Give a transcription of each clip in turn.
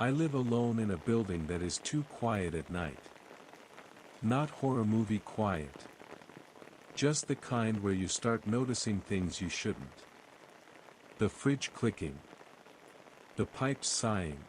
I live alone in a building that is too quiet at night. Not horror movie quiet. Just the kind where you start noticing things you shouldn't. The fridge clicking. The pipes sighing.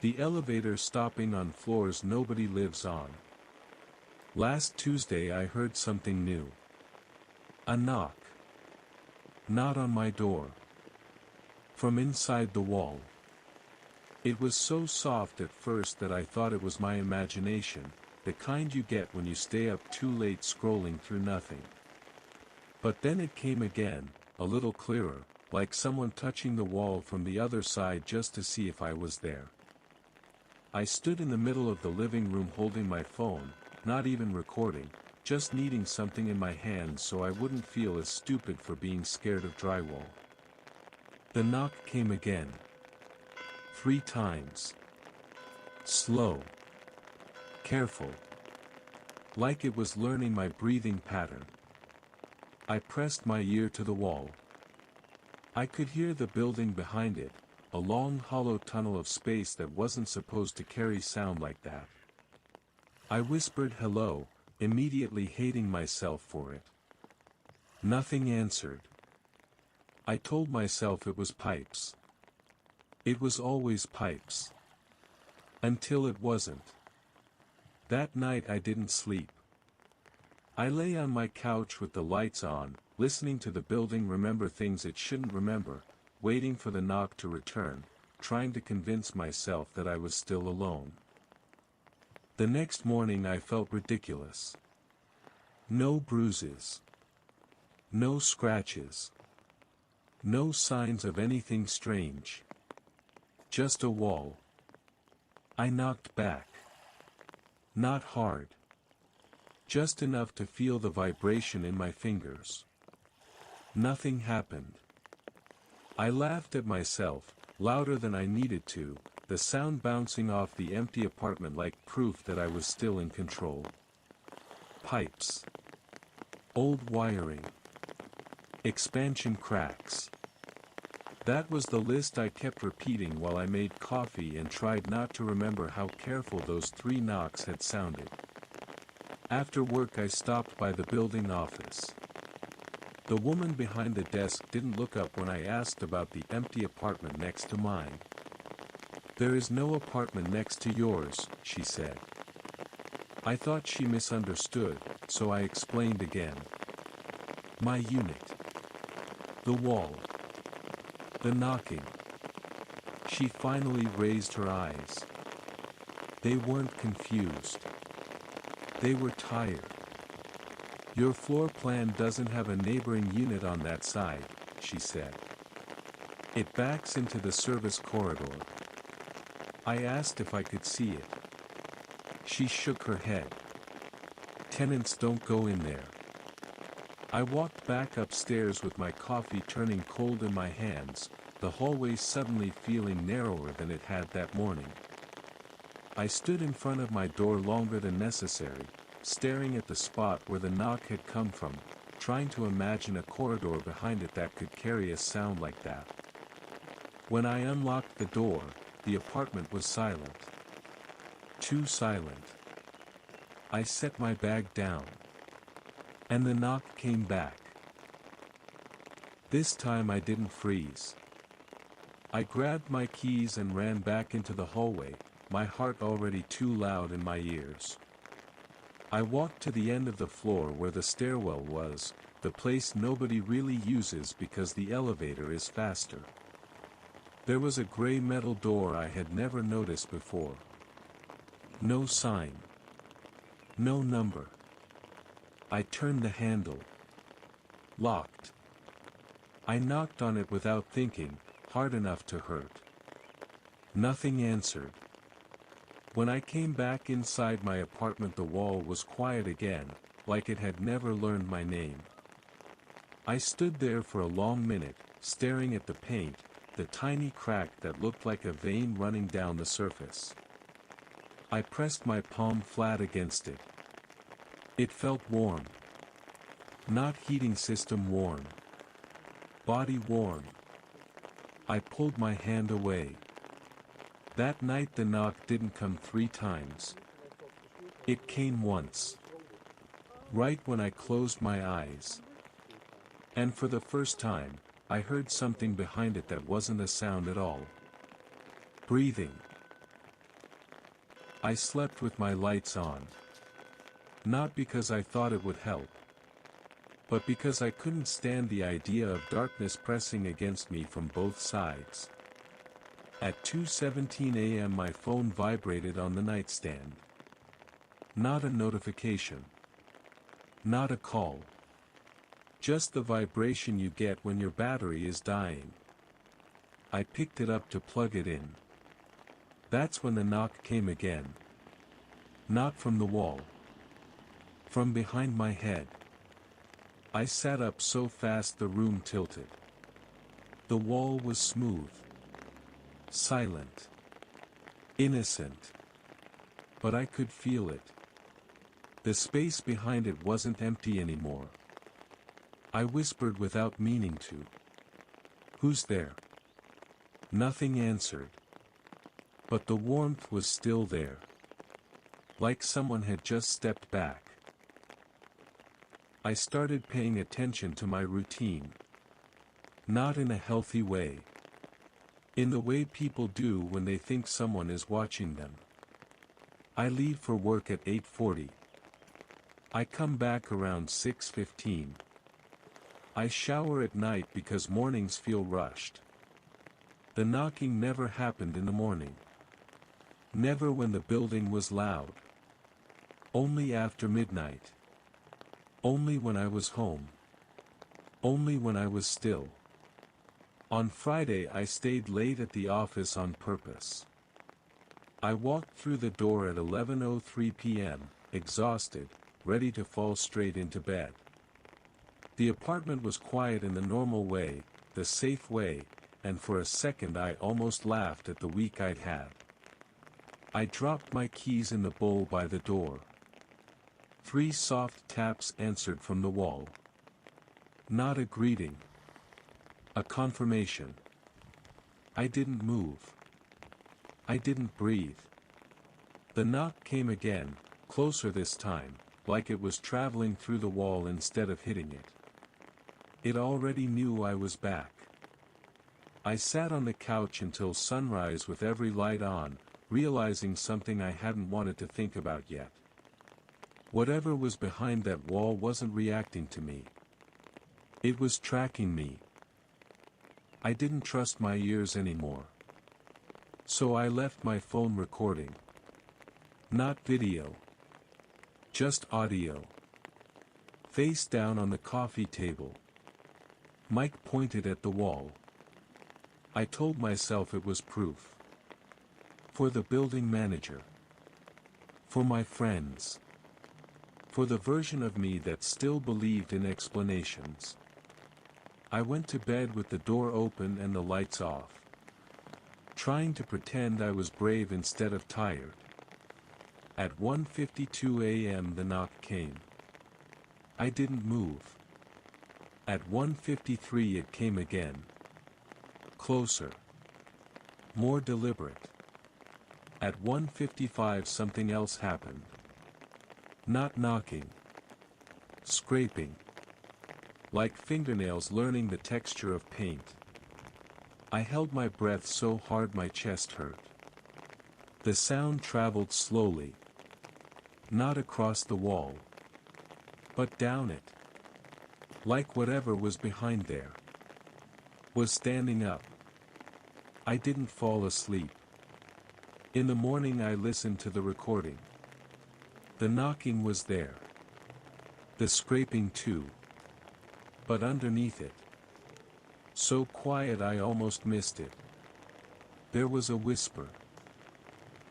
The elevator stopping on floors nobody lives on. Last Tuesday I heard something new. A knock. Not on my door. From inside the wall. It was so soft at first that I thought it was my imagination, the kind you get when you stay up too late scrolling through nothing. But then it came again, a little clearer, like someone touching the wall from the other side just to see if I was there. I stood in the middle of the living room holding my phone, not even recording, just needing something in my hands so I wouldn't feel as stupid for being scared of drywall. The knock came again. 3 times. Slow. Careful. Like it was learning my breathing pattern. I pressed my ear to the wall. I could hear the building behind it, a long hollow tunnel of space that wasn't supposed to carry sound like that. I whispered hello, immediately hating myself for it. Nothing answered. I told myself it was pipes. It was always pipes. Until it wasn't. That night I didn't sleep. I lay on my couch with the lights on, listening to the building remember things it shouldn't remember, waiting for the knock to return, trying to convince myself that I was still alone. The next morning I felt ridiculous. No bruises. No scratches. No signs of anything strange. Just a wall. I knocked back. Not hard. Just enough to feel the vibration in my fingers. Nothing happened. I laughed at myself, louder than I needed to, the sound bouncing off the empty apartment like proof that I was still in control. Pipes. Old wiring. Expansion cracks. That was the list I kept repeating while I made coffee and tried not to remember how careful those 3 knocks had sounded. After work I stopped by the building office. The woman behind the desk didn't look up when I asked about the empty apartment next to mine. "There is no apartment next to yours," she said. I thought she misunderstood, so I explained again. My unit. The wall. The knocking. She finally raised her eyes. They weren't confused. They were tired. "Your floor plan doesn't have a neighboring unit on that side," she said. "It backs into the service corridor." I asked if I could see it. She shook her head. "Tenants don't go in there." I walked back upstairs with my coffee turning cold in my hands, the hallway suddenly feeling narrower than it had that morning. I stood in front of my door longer than necessary, staring at the spot where the knock had come from, trying to imagine a corridor behind it that could carry a sound like that. When I unlocked the door, the apartment was silent. Too silent. I set my bag down. And the knock came back. This time I didn't freeze. I grabbed my keys and ran back into the hallway, my heart already too loud in my ears. I walked to the end of the floor where the stairwell was, the place nobody really uses because the elevator is faster. There was a gray metal door I had never noticed before. No sign. No number. I turned the handle. Locked. I knocked on it without thinking, hard enough to hurt. Nothing answered. When I came back inside my apartment, the wall was quiet again, like it had never learned my name. I stood there for a long minute, staring at the paint, the tiny crack that looked like a vein running down the surface. I pressed my palm flat against it. It felt warm. Not heating system warm. Body warm. I pulled my hand away. That night the knock didn't come 3 times. It came once. Right when I closed my eyes. And for the first time, I heard something behind it that wasn't a sound at all. Breathing. I slept with my lights on. Not because I thought it would help, but because I couldn't stand the idea of darkness pressing against me from both sides. At 2:17 a.m. my phone vibrated on the nightstand. Not a notification. Not a call. Just the vibration you get when your battery is dying. I picked it up to plug it in. That's when the knock came again. Not from the wall. From behind my head. I sat up so fast the room tilted. The wall was smooth. Silent. Innocent. But I could feel it. The space behind it wasn't empty anymore. I whispered without meaning to. "Who's there?" Nothing answered. But the warmth was still there. Like someone had just stepped back. I started paying attention to my routine. Not in a healthy way. In the way people do when they think someone is watching them. I leave for work at 8:40. I come back around 6:15. I shower at night because mornings feel rushed. The knocking never happened in the morning. Never when the building was loud. Only after midnight. Only when I was home. Only when I was still. On Friday I stayed late at the office on purpose. I walked through the door at 11:03 p.m., exhausted, ready to fall straight into bed. The apartment was quiet in the normal way, the safe way, and for a second I almost laughed at the week I'd had. I dropped my keys in the bowl by the door. 3 soft taps answered from the wall. Not a greeting. A confirmation. I didn't move. I didn't breathe. The knock came again, closer this time, like it was traveling through the wall instead of hitting it. It already knew I was back. I sat on the couch until sunrise with every light on, realizing something I hadn't wanted to think about yet. Whatever was behind that wall wasn't reacting to me. It was tracking me. I didn't trust my ears anymore. So I left my phone recording. Not video. Just audio. Face down on the coffee table. Mike pointed at the wall. I told myself it was proof. For the building manager. For my friends. For the version of me that still believed in explanations. I went to bed with the door open and the lights off. Trying to pretend I was brave instead of tired. At 1:52 a.m. the knock came. I didn't move. At 1:53 it came again. Closer. More deliberate. At 1:55 something else happened. Not knocking. Scraping. Like fingernails learning the texture of paint. I held my breath so hard my chest hurt. The sound traveled slowly. Not across the wall. But down it. Like whatever was behind there. Was standing up. I didn't fall asleep. In the morning I listened to the recording. The knocking was there. The scraping too. But underneath it. So quiet I almost missed it. There was a whisper.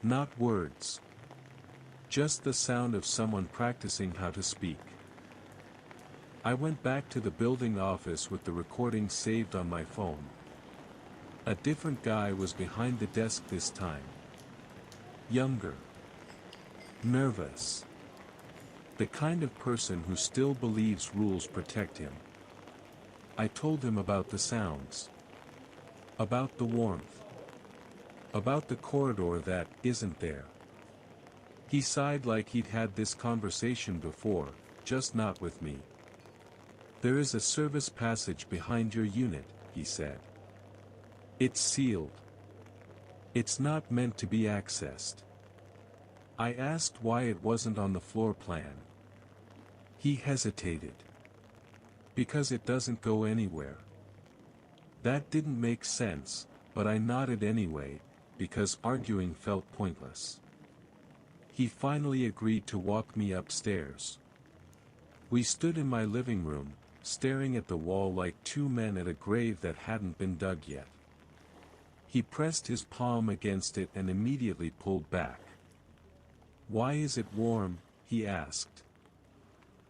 Not words. Just the sound of someone practicing how to speak. I went back to the building office with the recording saved on my phone. A different guy was behind the desk this time. Younger. Nervous. The kind of person who still believes rules protect him. I told him about the sounds. About the warmth. About the corridor that isn't there. He sighed like he'd had this conversation before, just not with me. There is a service passage behind your unit, he said. It's sealed. It's not meant to be accessed. I asked why it wasn't on the floor plan. He hesitated. Because it doesn't go anywhere. That didn't make sense, but I nodded anyway, because arguing felt pointless. He finally agreed to walk me upstairs. We stood in my living room, staring at the wall like two men at a grave that hadn't been dug yet. He pressed his palm against it and immediately pulled back. "Why is it warm?" he asked.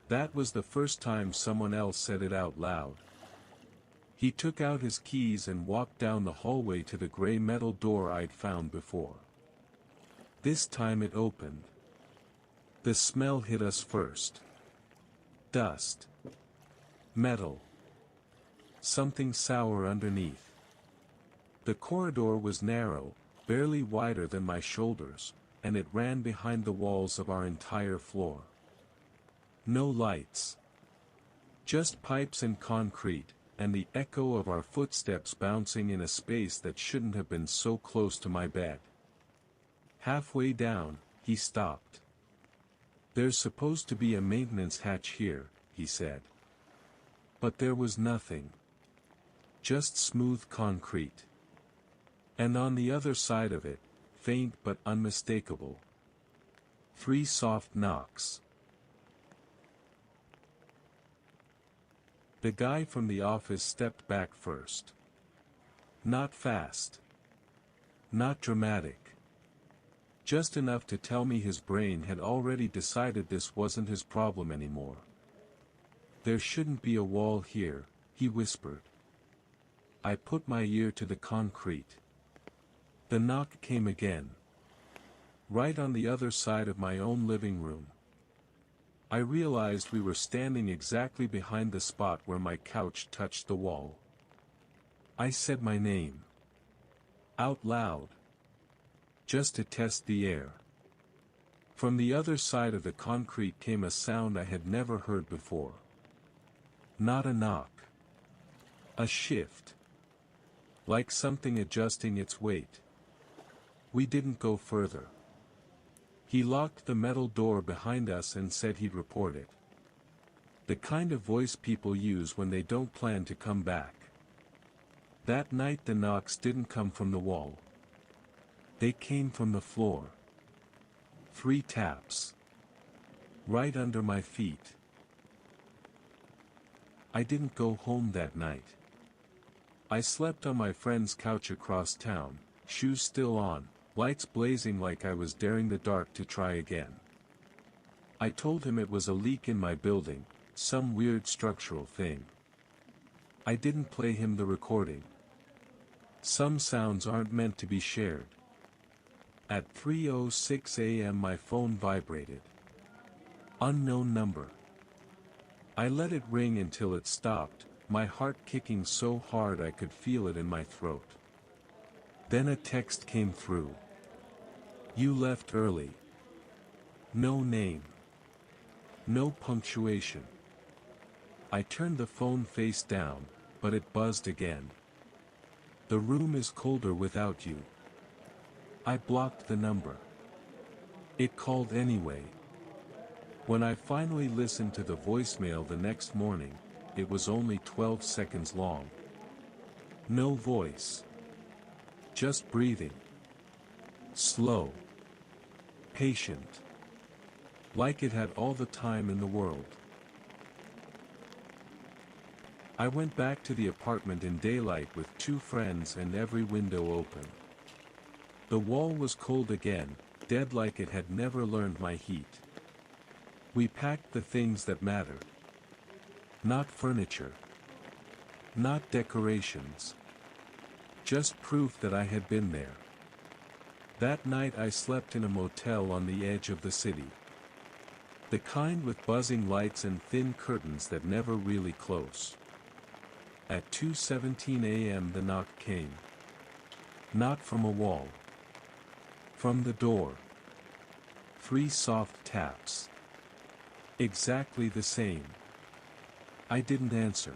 That was the first time someone else said it out loud. He took out his keys and walked down the hallway to the gray metal door I'd found before. This time it opened. The smell hit us first. Dust. Metal. Something sour underneath. The corridor was narrow, barely wider than my shoulders, and it ran behind the walls of our entire floor. No lights. Just pipes and concrete, and the echo of our footsteps bouncing in a space that shouldn't have been so close to my bed. Halfway down, he stopped. "There's supposed to be a maintenance hatch here," he said. But there was nothing. Just smooth concrete. And on the other side of it, faint but unmistakable, 3 soft knocks. The guy from the office stepped back first. Not fast. Not dramatic. Just enough to tell me his brain had already decided this wasn't his problem anymore. "There shouldn't be a wall here," he whispered. I put my ear to the concrete. The knock came again. Right on the other side of my own living room. I realized we were standing exactly behind the spot where my couch touched the wall. I said my name. Out loud. Just to test the air. From the other side of the concrete came a sound I had never heard before. Not a knock. A shift. Like something adjusting its weight. We didn't go further. He locked the metal door behind us and said he'd report it. The kind of voice people use when they don't plan to come back. That night the knocks didn't come from the wall. They came from the floor. 3 taps. Right under my feet. I didn't go home that night. I slept on my friend's couch across town, shoes still on, lights blazing like I was daring the dark to try again. I told him it was a leak in my building, some weird structural thing. I didn't play him the recording. Some sounds aren't meant to be shared. At 3:06 a.m. my phone vibrated. Unknown number. I let it ring until it stopped, my heart kicking so hard I could feel it in my throat. Then a text came through. "You left early." No name. No punctuation. I turned the phone face down, but it buzzed again. "The room is colder without you." I blocked the number. It called anyway. When I finally listened to the voicemail the next morning, it was only 12 seconds long. No voice. Just breathing. Slow. Patient. Like it had all the time in the world. I went back to the apartment in daylight with 2 friends and every window open. The wall was cold again, dead like it had never learned my heat. We packed the things that mattered. Not furniture. Not decorations. Just proof that I had been there. That night I slept in a motel on the edge of the city. The kind with buzzing lights and thin curtains that never really close. At 2:17 a.m. the knock came. Not from a wall. From the door. 3 soft taps. Exactly the same. I didn't answer.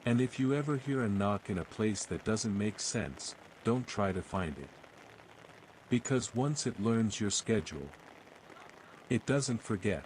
And if you ever hear a knock in a place that doesn't make sense, don't try to find it. Because once it learns your schedule, it doesn't forget.